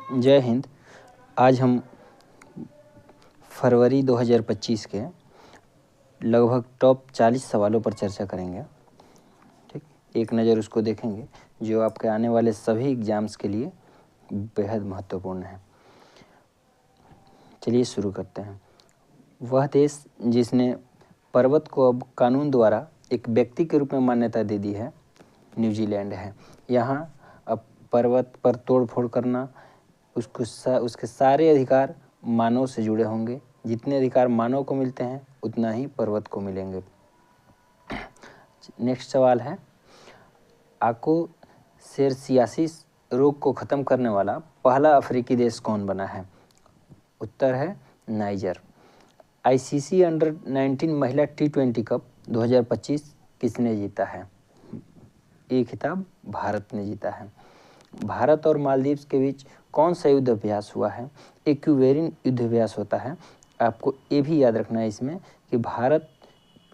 जय हिंद। आज हम फरवरी 2025 के लगभग टॉप 40 सवालों पर चर्चा करेंगे। ठीक, एक नज़र उसको देखेंगे जो आपके आने वाले सभी एग्ज़ाम्स के लिए बेहद महत्वपूर्ण है। चलिए शुरू करते हैं। वह देश जिसने पर्वत को अब कानून द्वारा एक व्यक्ति के रूप में मान्यता दे दी है, न्यूजीलैंड है। यहाँ अब पर्वत पर तोड़-फोड़ करना, उसके सारे अधिकार मानव से जुड़े होंगे। जितने अधिकार मानव को मिलते हैं उतना ही पर्वत को मिलेंगे। नेक्स्ट सवाल है, आकोसेरसियासिस रोग को ख़त्म करने वाला पहला अफ्रीकी देश कौन बना है? उत्तर है नाइजर। आईसीसी अंडर 19 महिला T20 कप 2025 किसने जीता है? ये खिताब भारत ने जीता है। भारत और मालदीव के बीच कौन सा युद्ध अभ्यास हुआ है? इक्विवेरिन युद्ध अभ्यास होता है। आपको ये भी याद रखना है इसमें कि भारत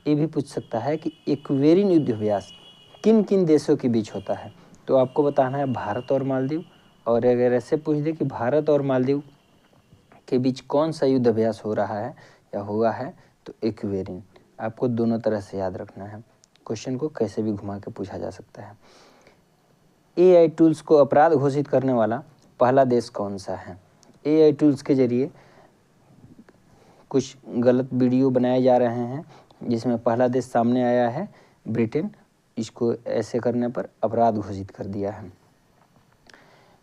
ये भी पूछ सकता है कि इक्विवेरिन युद्ध अभ्यास किन किन देशों के बीच होता है, तो आपको बताना है भारत और मालदीव। और अगर ऐसे पूछ दे कि भारत और मालदीव के बीच कौन सा युद्ध अभ्यास हो रहा है या हुआ है, तो इक्विवेरिन। आपको दोनों तरह से याद रखना है, क्वेश्चन को कैसे भी घुमा के पूछा जा सकता है। AI टूल्स को अपराध घोषित करने वाला पहला देश कौन सा है? AI टूल्स के जरिए कुछ गलत वीडियो बनाए जा रहे हैं जिसमें पहला देश सामने आया है ब्रिटेन। इसको ऐसे करने पर अपराध घोषित कर दिया है।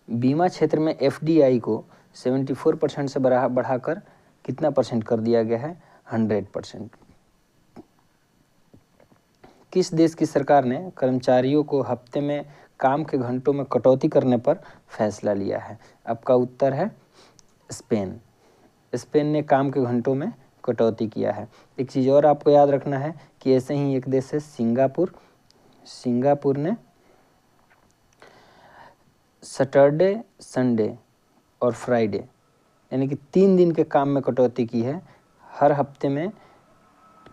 बीमा क्षेत्र में FDI को 74% से बढ़ाकर कितना परसेंट कर दिया गया है? 100%। किस देश की सरकार ने कर्मचारियों को हफ्ते में काम के घंटों में कटौती करने पर फैसला लिया है? आपका उत्तर है स्पेन। स्पेन ने काम के घंटों में कटौती किया है। एक चीज़ और आपको याद रखना है कि ऐसे ही एक देश है सिंगापुर। सिंगापुर ने सैटरडे, संडे और फ्राइडे यानी कि 3 दिन के काम में कटौती की है। हर हफ्ते में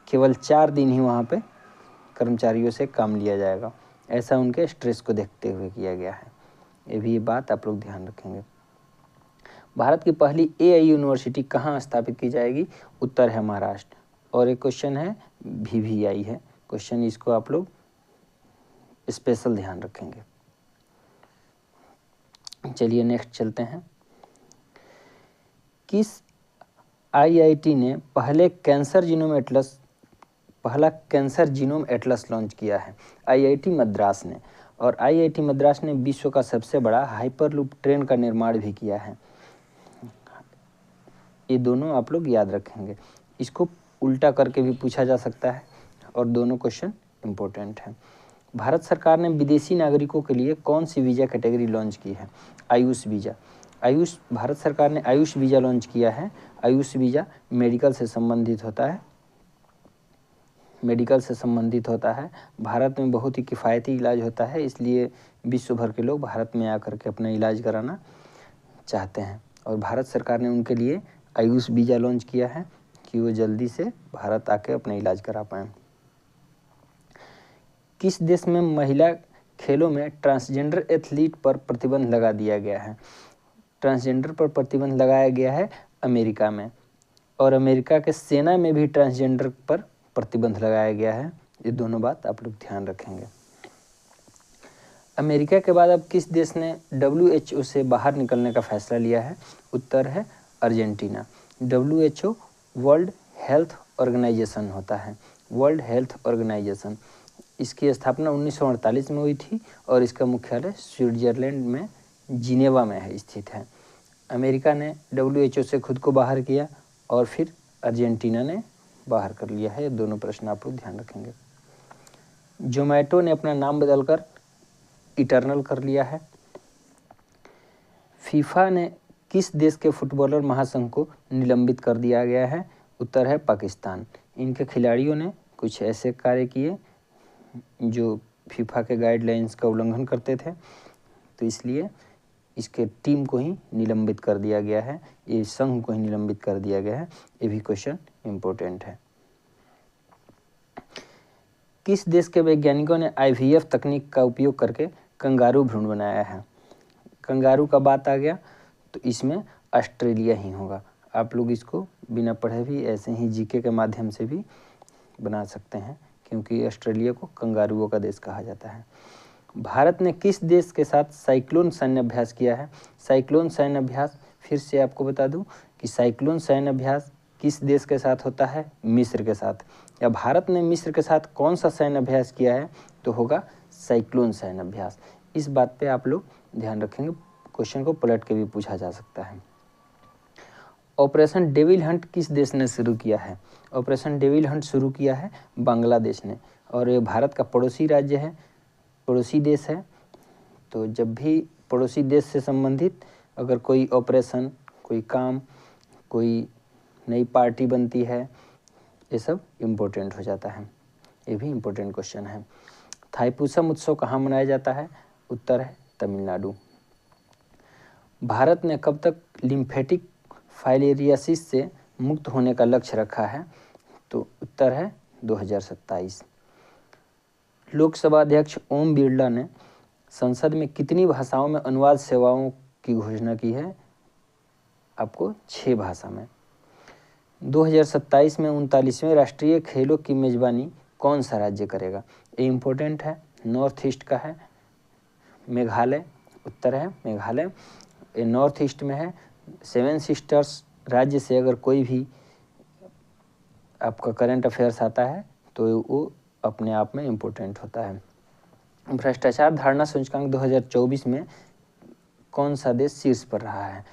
केवल 4 दिन ही वहाँ पे कर्मचारियों से काम लिया जाएगा। ऐसा उनके स्ट्रेस को देखते हुए किया गया है। ये भी बात आप लोग ध्यान रखेंगे। भारत की पहली AI यूनिवर्सिटी कहाँ स्थापित की जाएगी? उत्तर है महाराष्ट्र। और एक क्वेश्चन है VVI है क्वेश्चन, इसको आप लोग स्पेशल ध्यान रखेंगे। चलिए नेक्स्ट चलते हैं। किस IIT ने पहला कैंसर जीनोम एटलस लॉन्च किया है? IIT मद्रास ने। और IIT मद्रास ने विश्व का सबसे बड़ा हाइपरलूप ट्रेन का निर्माण भी किया है। ये दोनों आप लोग याद रखेंगे। इसको उल्टा करके भी पूछा जा सकता है और दोनों क्वेश्चन इम्पोर्टेंट हैं। भारत सरकार ने विदेशी नागरिकों के लिए कौन सी वीज़ा कैटेगरी लॉन्च की है? आयुष वीज़ा। भारत सरकार ने आयुष वीज़ा लॉन्च किया है। आयुष वीज़ा मेडिकल से संबंधित होता है। भारत में बहुत ही किफ़ायती इलाज होता है, इसलिए विश्व भर के लोग भारत में आकर के अपना इलाज कराना चाहते हैं। और भारत सरकार ने उनके लिए आयुष वीज़ा लॉन्च किया है कि वो जल्दी से भारत आके अपना इलाज करा पाएँ। किस देश में महिला खेलों में ट्रांसजेंडर एथलीट पर प्रतिबंध लगा दिया गया है? ट्रांसजेंडर पर प्रतिबंध लगाया गया है अमेरिका में। और अमेरिका के सेना में भी ट्रांसजेंडर पर प्रतिबंध लगाया गया है। ये दोनों बात आप लोग ध्यान रखेंगे। अमेरिका के बाद अब किस देश ने WHO से बाहर निकलने का फैसला लिया है? उत्तर है Argentina. WHO world health organisation होता है। वर्ल्ड हेल्थ ऑर्गेनाइजेशन, इसकी स्थापना 1948 में हुई थी और इसका मुख्यालय स्विट्जरलैंड में जिनेवा में स्थित है। अमेरिका ने WHO से खुद को बाहर किया और फिर अर्जेंटीना ने बाहर कर लिया है। ये दोनों प्रश्न आप लोग ध्यान रखेंगे। जोमेटो ने अपना नाम बदलकर इटर्नल कर लिया है। फीफा ने किस देश के फुटबॉलर महासंघ को निलंबित कर दिया गया है? उत्तर है पाकिस्तान। इनके खिलाड़ियों ने कुछ ऐसे कार्य किए जो फीफा के गाइडलाइंस का उल्लंघन करते थे, तो इसलिए इसके टीम को ही निलंबित कर दिया गया है। ये संघ को ही निलंबित कर दिया गया है। ये भी क्वेश्चन इम्पोर्टेंट है। किस देश के वैज्ञानिकों ने IVF तकनीक का उपयोग करके कंगारू भ्रूण बनाया है? कंगारू का बात आ गया तो इसमें ऑस्ट्रेलिया ही होगा। आप लोग इसको बिना पढ़े भी ऐसे ही जीके के माध्यम से भी बना सकते हैं, क्योंकि ऑस्ट्रेलिया को कंगारुओं का देश कहा जाता है। भारत ने किस देश के साथ साइक्लोन सैन्य अभ्यास किया है? साइक्लोन सैन्य अभ्यास फिर से आपको बता दूं कि साइक्लोन सैन्य अभ्यास किस देश के साथ होता है? मिस्र के साथ। या भारत ने मिस्र के साथ कौन सा सैन्य अभ्यास किया है? तो होगा साइक्लोन सैन्य अभ्यास। इस बात पे आप लोग ध्यान रखेंगे, क्वेश्चन को पलट के भी पूछा जा सकता है। ऑपरेशन डेविल हंट किस देश ने शुरू किया है? ऑपरेशन डेविल हंट शुरू किया है बांग्लादेश ने, और ये भारत का पड़ोसी राज्य है, पड़ोसी देश है। तो जब भी पड़ोसी देश से संबंधित अगर कोई ऑपरेशन, कोई काम, कोई नई पार्टी बनती है, ये सब इम्पोर्टेंट हो जाता है। ये भी इम्पोर्टेंट क्वेश्चन है। थाईपुसम उत्सव कहाँ मनाया जाता है? उत्तर है तमिलनाडु। भारत ने कब तक लिम्फेटिक फाइलेरियासिस से मुक्त होने का लक्ष्य रखा है? तो उत्तर है 2027। लोकसभा अध्यक्ष ओम बिरला ने संसद में कितनी भाषाओं में अनुवाद सेवाओं की घोषणा की है? आपको 6 भाषा में। 2027 में 39वें राष्ट्रीय खेलों की मेजबानी कौन सा राज्य करेगा? ये इम्पोर्टेंट है, नॉर्थ ईस्ट का है, मेघालय। उत्तर है मेघालय। ये नॉर्थ ईस्ट में है। 7 सिस्टर्स राज्य से अगर कोई भी आपका करंट अफेयर्स आता है तो वो अपने आप में इम्पोर्टेंट होता है। भ्रष्टाचार धारणा सूचकांक 2024 में कौन सा देश शीर्ष पर रहा है?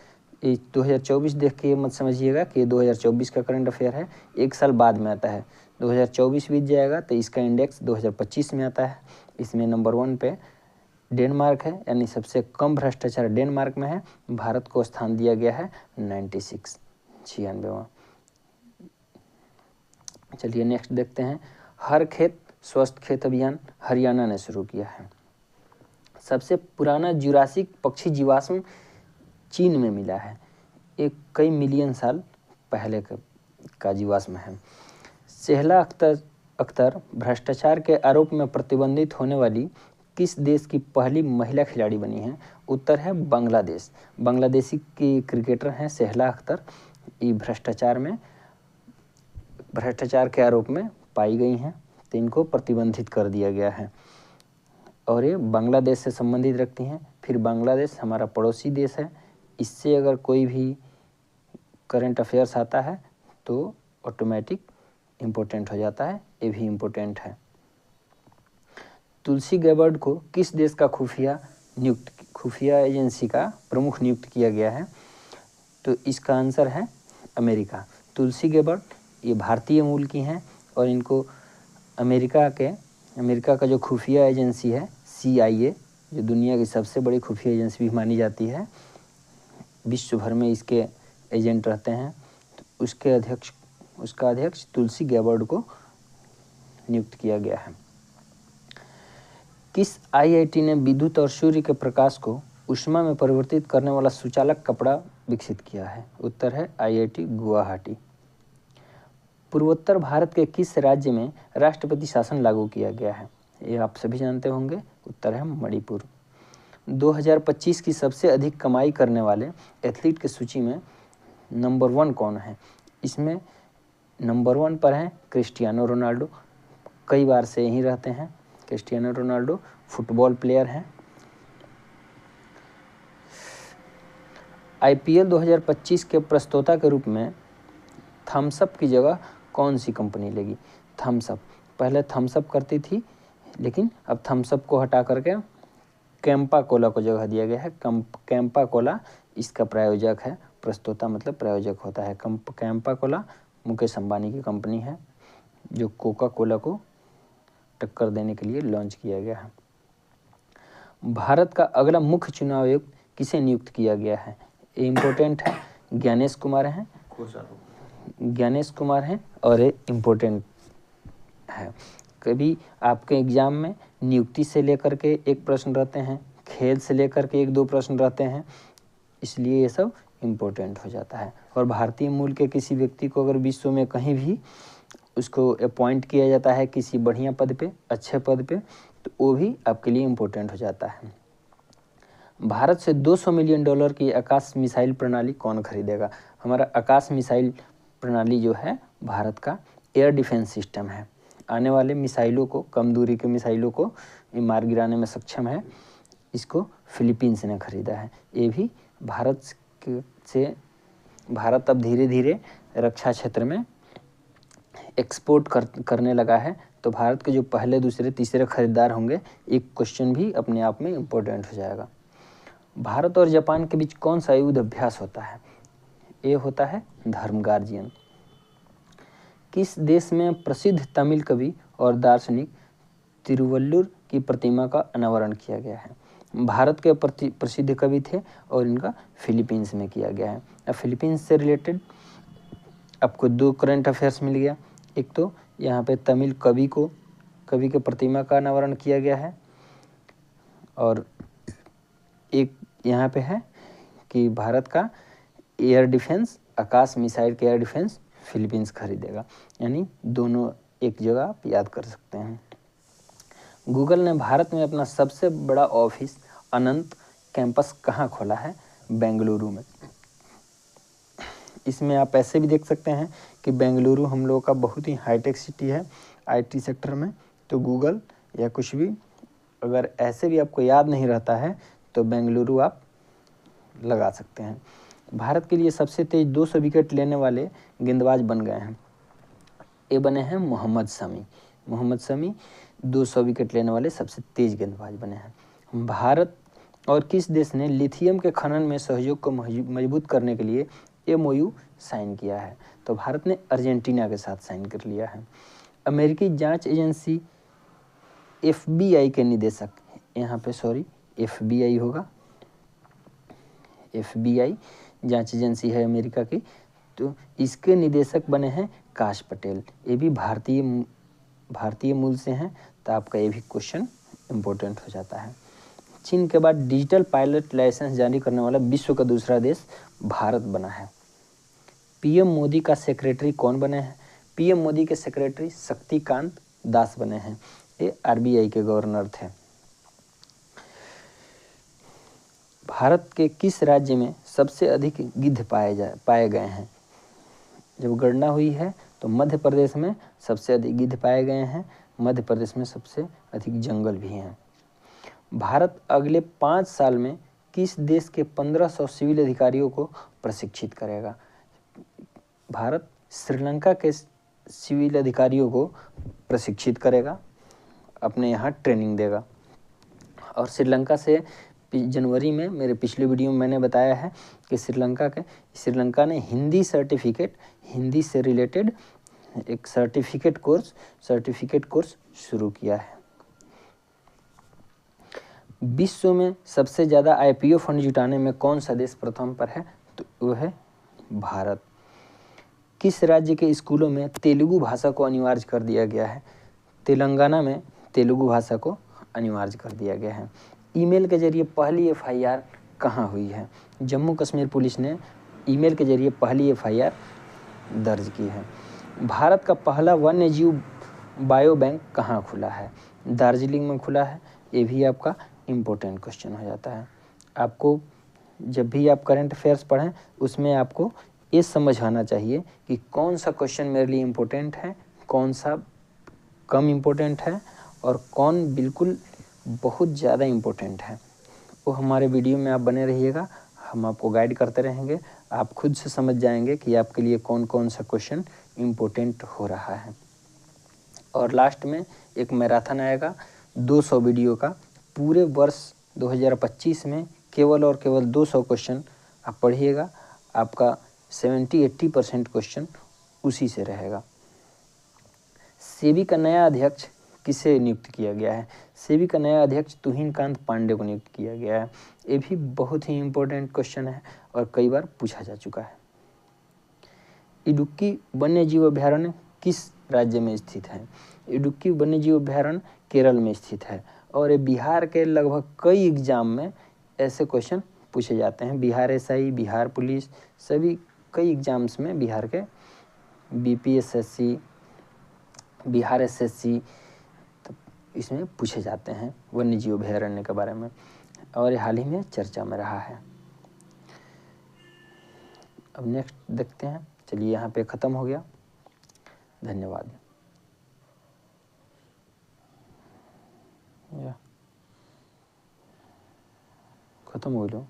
ये 2024 देख के ये मत समझिएगा कि 2024 का करंट अफेयर है, एक साल बाद में आता है। 2024 बीत जाएगा तो इसका इंडेक्स 2025 में आता है। इसमें नंबर 1 पे डेनमार्क है, यानी सबसे कम भ्रष्टाचार डेनमार्क में है। भारत को स्थान दिया गया है 96वां। चलिए नेक्स्ट देखते हैं। हर खेत स्वस्थ खेत अभियान हरियाणा ने शुरू किया है। सबसे पुराना जुरासिक पक्षी जीवाश्म चीन में मिला है। एक कई मिलियन साल पहले का जीवाश्म है। सेहला अख्तर भ्रष्टाचार के आरोप में प्रतिबंधित होने वाली किस देश की पहली महिला खिलाड़ी बनी है? उत्तर है बांग्लादेश। बांग्लादेशी की क्रिकेटर हैं सेहला अख्तर। ये भ्रष्टाचार के आरोप में पाई गई हैं, तो इनको प्रतिबंधित कर दिया गया है और ये बांग्लादेश से संबंधित रखती हैं। फिर बांग्लादेश हमारा पड़ोसी देश है, इससे अगर कोई भी करंट अफेयर्स आता है तो ऑटोमेटिक इम्पोर्टेंट हो जाता है। ये भी इम्पोर्टेंट है। तुलसी गैबर्ड को किस देश का खुफिया एजेंसी का प्रमुख नियुक्त किया गया है? तो इसका आंसर है अमेरिका। तुलसी गैबर्ड ये भारतीय मूल की हैं और इनको अमेरिका का जो खुफिया एजेंसी है CIA, जो दुनिया की सबसे बड़ी खुफिया एजेंसी भी मानी जाती है, विश्व भर में इसके एजेंट रहते हैं, तो उसका अध्यक्ष तुलसी गैबर्ड को नियुक्त किया गया है। किस IIT ने विद्युत और सूर्य के प्रकाश को ऊष्मा में परिवर्तित करने वाला सुचालक कपड़ा विकसित किया है? उत्तर है IIT गुवाहाटी। पूर्वोत्तर भारत के किस राज्य में राष्ट्रपति शासन लागू किया गया है? ये आप सभी जानते होंगे। उत्तर है मणिपुर। 2025 की सबसे अधिक कमाई करने वाले एथलीट की सूची में नंबर 1 कौन है? इसमें नंबर 1 पर है क्रिस्टियानो रोनाल्डो। कई बार से यहीं रहते हैं। क्रिस्टियानो रोनाल्डो फुटबॉल प्लेयर हैं। IPL 2025 के प्रस्तोता के रूप में थम्सअप की जगह कौन सी कंपनी लेगी? थम्सअप पहले थम्सअप करती थी, लेकिन अब थम्सअप को हटा करके कैंपा कोला को जगह दिया गया है। कैंपा कोला इसका प्रायोजक है। प्रस्तोता मतलब प्रायोजक होता है। कैंपा कोला मुकेश अंबानी की कंपनी है, जो कोका कोला को टक्कर देने के लिए लॉन्च किया गया है। भारत का अगला मुख्य चुनाव आयुक्त किसे नियुक्त किया गया है? ये इम्पोर्टेंट है। ज्ञानेश कुमार हैं और ये इम्पोर्टेंट है। कभी आपके एग्जाम में नियुक्ति से लेकर के एक प्रश्न रहते हैं, खेल से लेकर के 1-2 प्रश्न रहते हैं, इसलिए ये सब इम्पोर्टेंट हो जाता है। और भारतीय मूल के किसी व्यक्ति को अगर विश्व में कहीं भी उसको अपॉइंट किया जाता है किसी बढ़िया पद पे, अच्छे पद पे, तो वो भी आपके लिए इम्पोर्टेंट हो जाता है। भारत से $200 मिलियन की आकाश मिसाइल प्रणाली कौन खरीदेगा? हमारा आकाश मिसाइल प्रणाली जो है भारत का एयर डिफेंस सिस्टम है। आने वाले मिसाइलों को, कम दूरी के मिसाइलों को मार गिराने में सक्षम है। इसको फिलीपींस ने खरीदा है। ये भी भारत अब धीरे धीरे रक्षा क्षेत्र में एक्सपोर्ट करने लगा है। तो भारत के जो पहले, दूसरे, तीसरे खरीदार होंगे, एक क्वेश्चन भी अपने आप में इम्पोर्टेंट हो जाएगा। भारत और जापान के बीच कौन सा युद्ध अभ्यास होता है? ये होता है धर्मगार्जियन। किस देश में प्रसिद्ध तमिल कवि और दार्शनिक तिरुवल्लुर की प्रतिमा का अनावरण किया गया है? भारत के प्रसिद्ध कवि थे और इनका फिलीपींस में किया गया है। अब फिलीपींस से रिलेटेड आपको 2 करंट अफेयर्स मिल गया। एक तो यहाँ पे तमिल कवि के प्रतिमा का अनावरण किया गया है, और एक यहाँ पे है कि भारत का एयर डिफेंस, आकाश मिसाइल के एयर डिफेंस फिलीपींस खरीदेगा। यानी दोनों एक जगह आप याद कर सकते हैं। गूगल ने भारत में अपना सबसे बड़ा ऑफिस अनंत कैंपस कहाँ खोला है? बेंगलुरु में। इसमें आप ऐसे भी देख सकते हैं कि बेंगलुरु हम लोगों का बहुत ही हाईटेक सिटी है आईटी सेक्टर में। तो गूगल या कुछ भी अगर ऐसे भी आपको याद नहीं रहता है तो बेंगलुरु आप लगा सकते हैं। भारत के लिए सबसे तेज 200 विकेट लेने वाले गेंदबाज बन गए हैं। ये बने हैं मोहम्मद शमी 200 विकेट लेने वाले सबसे तेज गेंदबाज बने हैं। भारत और किस देश ने लिथियम के खनन में सहयोग को मजबूत करने के लिए MOU साइन किया है? तो भारत ने अर्जेंटीना के साथ साइन कर लिया है। अमेरिकी जांच एजेंसी FBI के निदेशक, यहाँ पे FBI होगा, FBI जांच एजेंसी है अमेरिका की, तो इसके निदेशक बने हैं काश पटेल। ये भी भारतीय मूल से हैं, तो आपका ये भी क्वेश्चन इम्पोर्टेंट हो जाता है। चीन के बाद डिजिटल पायलट लाइसेंस जारी करने वाला विश्व का दूसरा देश भारत बना है। PM मोदी का सेक्रेटरी कौन बने हैं? PM मोदी के सेक्रेटरी शक्तिकांत दास बने हैं। ये RBI के गवर्नर थे। भारत के किस राज्य में सबसे अधिक गिद्ध पाए गए हैं? जब गणना हुई है तो मध्य प्रदेश में सबसे अधिक गिद्ध पाए गए हैं। मध्य प्रदेश में सबसे अधिक जंगल भी हैं। भारत अगले 5 साल में किस देश के 1500 सिविल अधिकारियों को प्रशिक्षित करेगा? भारत श्रीलंका के सिविल अधिकारियों को प्रशिक्षित करेगा, अपने यहाँ ट्रेनिंग देगा। और श्रीलंका से जनवरी में मेरे पिछले वीडियो में मैंने बताया है कि श्रीलंका ने हिंदी से रिलेटेड एक सर्टिफिकेट कोर्स शुरू किया है। विश्व में सबसे ज़्यादा IPO फंड जुटाने में कौन सा देश प्रथम पर है? तो वो है भारत। किस राज्य के स्कूलों में तेलुगु भाषा को अनिवार्य कर दिया गया है? तेलंगाना में तेलुगु भाषा को अनिवार्य कर दिया गया है। ईमेल के जरिए पहली FIR कहाँ हुई है? जम्मू कश्मीर पुलिस ने ईमेल के जरिए पहली FIR दर्ज की है। भारत का पहला वन्यजीव बायो बैंक कहाँ खुला है? दार्जिलिंग में खुला है। ये भी आपका इम्पोर्टेंट क्वेश्चन हो जाता है। आपको जब भी आप करंट अफेयर्स पढ़ें उसमें आपको ये समझ आना चाहिए कि कौन सा क्वेश्चन मेरे लिए इम्पोर्टेंट है, कौन सा कम इम्पोर्टेंट है और कौन बिल्कुल बहुत ज़्यादा इम्पोर्टेंट है। वो हमारे वीडियो में आप बने रहिएगा, हम आपको गाइड करते रहेंगे। आप खुद से समझ जाएंगे कि आपके लिए कौन कौन सा क्वेश्चन इम्पोर्टेंट हो रहा है। और लास्ट में एक मैराथन आएगा 200 वीडियो का। पूरे वर्ष 2025 में केवल और केवल 200 क्वेश्चन आप पढ़िएगा। आपका 70-80% क्वेश्चन उसी से रहेगा। सेबी का नया अध्यक्ष किसे नियुक्त किया गया है? सेबी का नया अध्यक्ष तुहिनकांत पांडे को नियुक्त किया गया है। ये भी बहुत ही इम्पोर्टेंट क्वेश्चन है और कई बार पूछा जा चुका है। इडुक्की वन्यजीव अभयारण्य किस राज्य में स्थित है? इडुक्की वन्यजीव अभयारण्य केरल में स्थित है। और ये बिहार के लगभग कई एग्जाम में ऐसे क्वेश्चन पूछे जाते हैं। बिहार SI, बिहार पुलिस, सभी कई एग्जाम्स में बिहार के BPSSC, बिहार SSC, तो इसमें पूछे जाते हैं वन्यजीव अभयारण्य के बारे में। और ये हाल ही में चर्चा में रहा है। अब नेक्स्ट देखते हैं। चलिए यहाँ पे ख़त्म हो गया। धन्यवाद। ख़त्म हो लो।